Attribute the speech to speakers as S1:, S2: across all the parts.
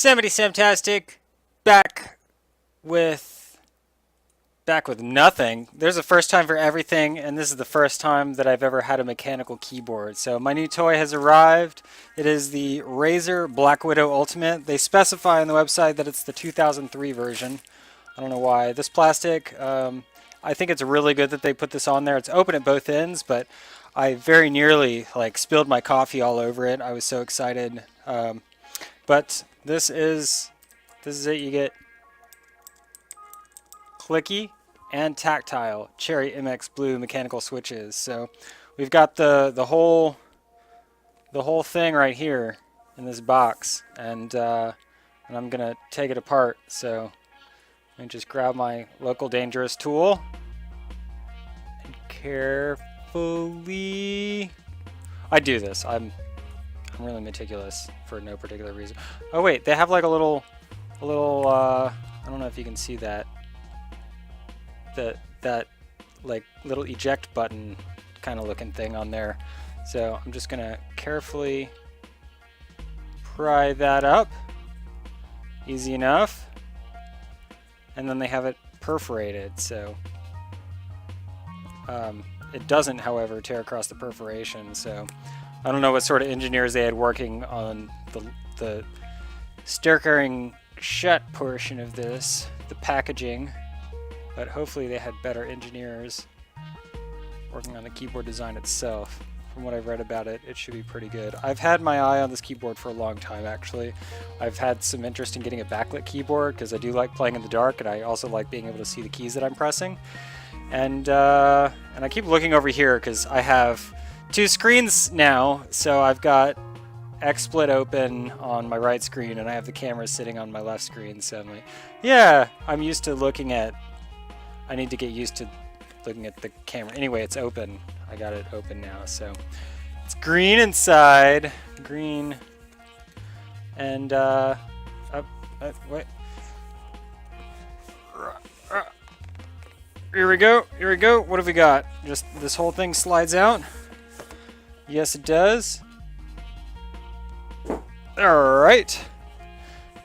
S1: Samtastic, back with nothing. There's a first time for everything, and this is the first time that I've ever had a mechanical keyboard. So my new toy has arrived. It is the Razer BlackWidow Ultimate. They specify on the website that it's the 2003 version. I don't know why. This plastic, I think it's really good that they put this on there. It's open at both ends, but I very nearly spilled my coffee all over it. I was so excited. But this is it. You get clicky and tactile Cherry MX Blue mechanical switches. So we've got the whole thing right here in this box, and I'm gonna take it apart. So let me just grab my local dangerous tool and carefully. I do this. I'm really meticulous for no particular reason. Oh wait, they have like a little I don't know if you can see that like little eject button kind of looking thing on there. So I'm just gonna carefully pry that up. Easy enough. And then they have it perforated, so it doesn't, however, tear across the perforation. So I don't know what sort of engineers they had working on the stair-carrying shut portion of this, the packaging, but hopefully they had better engineers working on the keyboard design itself. From what I've read about it, it should be pretty good. I've had my eye on this keyboard for a long time, actually. I've had some interest in getting a backlit keyboard because I do like playing in the dark, and I also like being able to see the keys that I'm pressing. And I keep looking over here because I have two screens now, so I've got XSplit open on my right screen and I have the camera sitting on my left screen. So I'm like, yeah, I'm used to looking at, I need to get used to looking at the camera. Anyway, it's open. I got it open now, so it's green inside, green, and wait. Here we go. Here we go. What have we got? Just this whole thing slides out. Yes, it does. All right.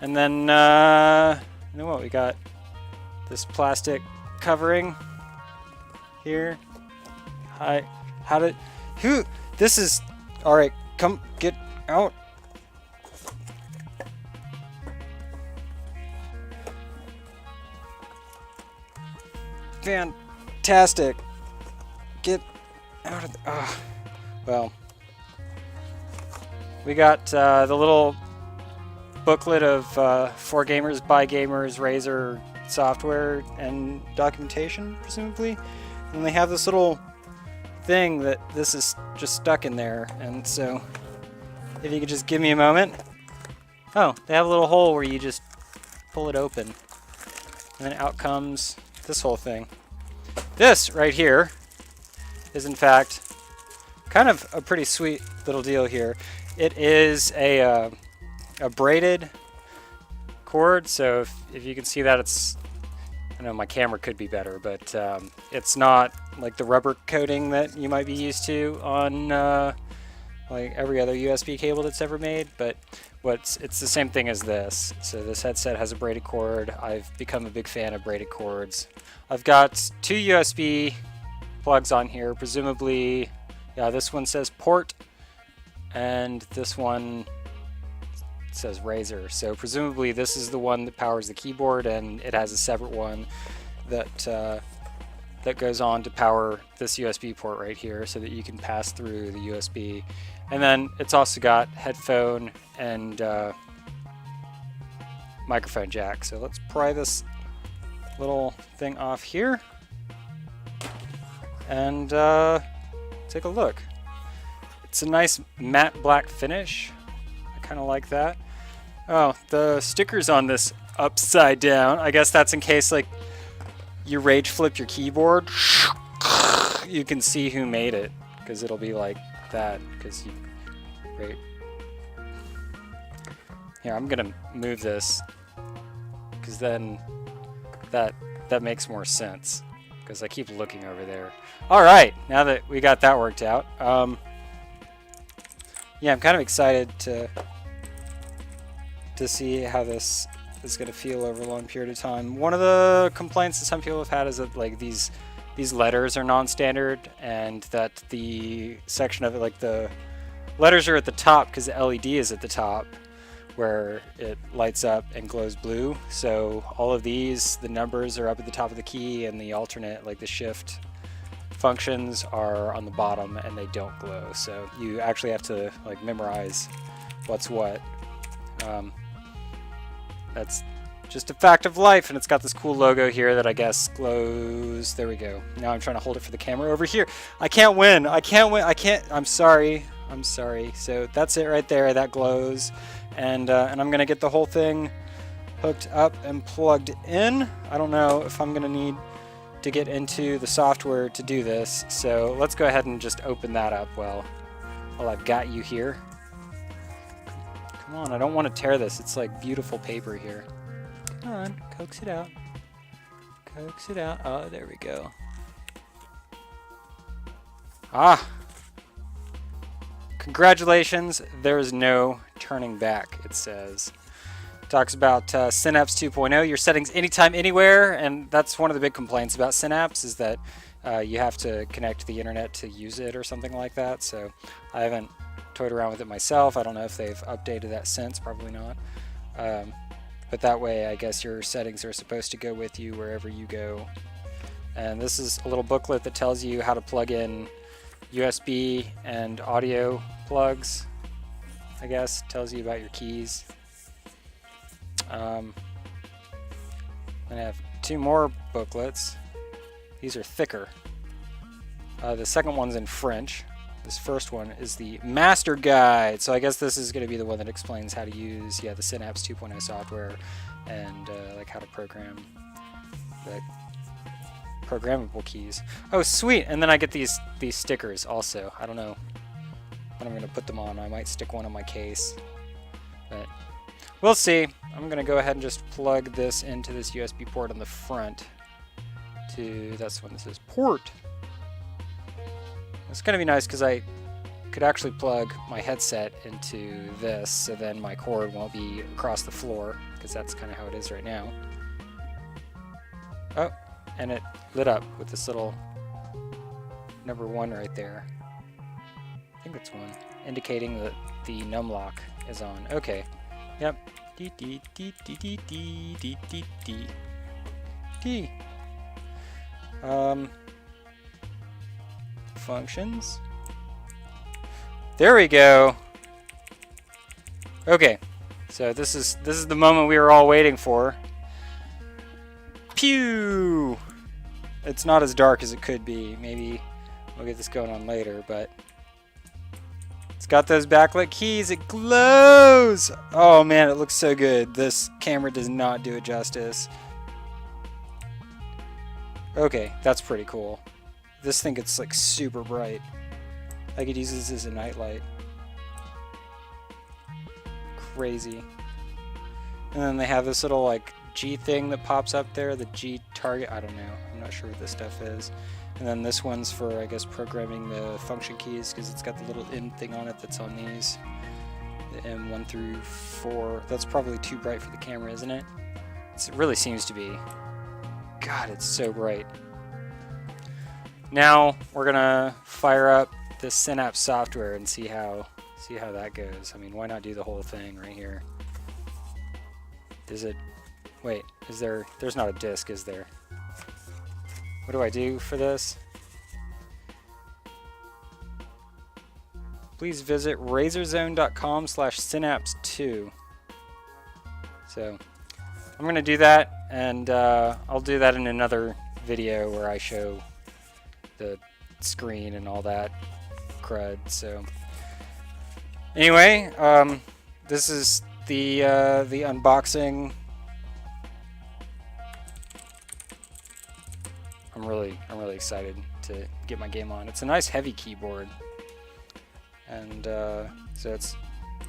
S1: And then, you know what? We got this plastic covering here. Hi. How did... Who... This is... All right. Come get out. Fantastic. Get out of the... well, we got the little booklet of For Gamers, By Gamers, Razer software and documentation, presumably. And they have this little thing that this is just stuck in there. And so, if you could just give me a moment. Oh, they have a little hole where you just pull it open. And then out comes this whole thing. This right here is in fact kind of a pretty sweet little deal here. It is a braided cord, so if you can see that, it's, I know my camera could be better, but it's not like the rubber coating that you might be used to on like every other USB cable that's ever made, but it's the same thing as this. So this headset has a braided cord. I've become a big fan of braided cords. I've got two USB plugs on here, presumably, yeah, this one says port, and this one says Razer. So presumably this is the one that powers the keyboard, and it has a separate one that that goes on to power this USB port right here, so that you can pass through the USB. And then it's also got headphone and microphone jack. So let's pry this little thing off here and take a look. It's a nice matte black finish. I kind of like that. Oh, the sticker's on this upside down. I guess that's in case like you rage flip your keyboard. You can see who made it, because it'll be like that. Because you, right here, I'm gonna move this, because then that makes more sense. Because I keep looking over there. All right, now that we got that worked out, yeah, I'm kind of excited to to see how this is going to feel over a long period of time. One of the complaints that some people have had is that like these letters are non-standard, and that the section of it, like the letters are at the top because the LED is at the top where it lights up and glows blue. So all of these, the numbers are up at the top of the key, and the alternate, like the shift functions, are on the bottom and they don't glow. So you actually have to like memorize what's what. That's just a fact of life, and it's got this cool logo here that I guess glows. There we go. Now I'm trying to hold it for the camera over here. I can't win. I can't win. I can't. I'm sorry. I'm sorry. So that's it right there. That glows, and I'm gonna get the whole thing hooked up and plugged in. I don't know if I'm gonna need to get into the software to do this, so let's go ahead and just open that up while I've got you here. Come on, I don't want to tear this. It's like beautiful paper here. Come on, coax it out. Coax it out. Oh, there we go. Ah! Congratulations, there is no turning back, it says. Talks about Synapse 2.0, your settings anytime, anywhere, and that's one of the big complaints about Synapse, is that you have to connect to the internet to use it or something like that. So I haven't toyed around with it myself. I don't know if they've updated that since, probably not. But that way I guess your settings are supposed to go with you wherever you go. And this is a little booklet that tells you how to plug in USB and audio plugs, I guess. Tells you about your keys. And I have two more booklets. These are thicker. The second one's in French. This first one is the Master Guide. So I guess this is going to be the one that explains how to use the Synapse 2.0 software, and like how to program the programmable keys. Oh, sweet! And then I get these stickers also. I don't know when I'm going to put them on. I might stick one on my case, but we'll see. I'm going to go ahead and just plug this into this USB port on the front. That's the one that says port. It's going to be nice because I could actually plug my headset into this, so then my cord won't be across the floor, because that's kind of how it is right now. Oh, and it lit up with this little number 1 right there. I think that's 1, indicating that the num lock is on. Okay. Yep. D. Functions. There we go. Okay, so this is the moment we were all waiting for. Pew! It's not as dark as it could be. Maybe we'll get this going on later, but it's got those backlit keys. It glows! Oh man, it looks so good. This camera does not do it justice. Okay, that's pretty cool. This thing gets like super bright. I could use this as a nightlight. Crazy. And then they have this little like G thing that pops up there, the G target. I don't know. I'm not sure what this stuff is. And then this one's for, I guess, programming the function keys, because it's got the little M thing on it that's on these. The M1 through 4. That's probably too bright for the camera, isn't it? It really seems to be. God, it's so bright. Now we're gonna fire up this Synapse software and see how that goes. I mean, why not do the whole thing right here? Does it? Wait, is there? There's not a disk, is there? What do I do for this? Please visit razorzone.com/synapse2. So I'm gonna do that, and I'll do that in another video where I show the screen and all that crud. So anyway, this is the unboxing. I'm really excited to get my game on. It's a nice heavy keyboard, and so it's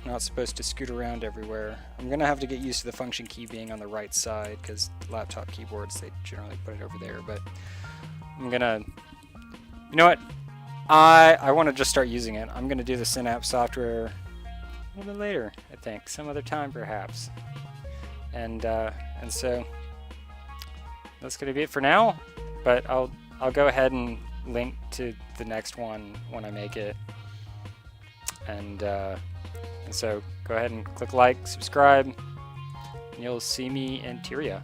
S1: not supposed to scoot around everywhere. I'm gonna have to get used to the function key being on the right side, because laptop keyboards, they generally put it over there. But I'm gonna, you know what? I want to just start using it. I'm gonna do the Synapse software little bit later, I think, some other time perhaps. And so that's going to be it for now. But I'll go ahead and link to the next one when I make it. And so go ahead and click like, subscribe, and you'll see me in Tyria.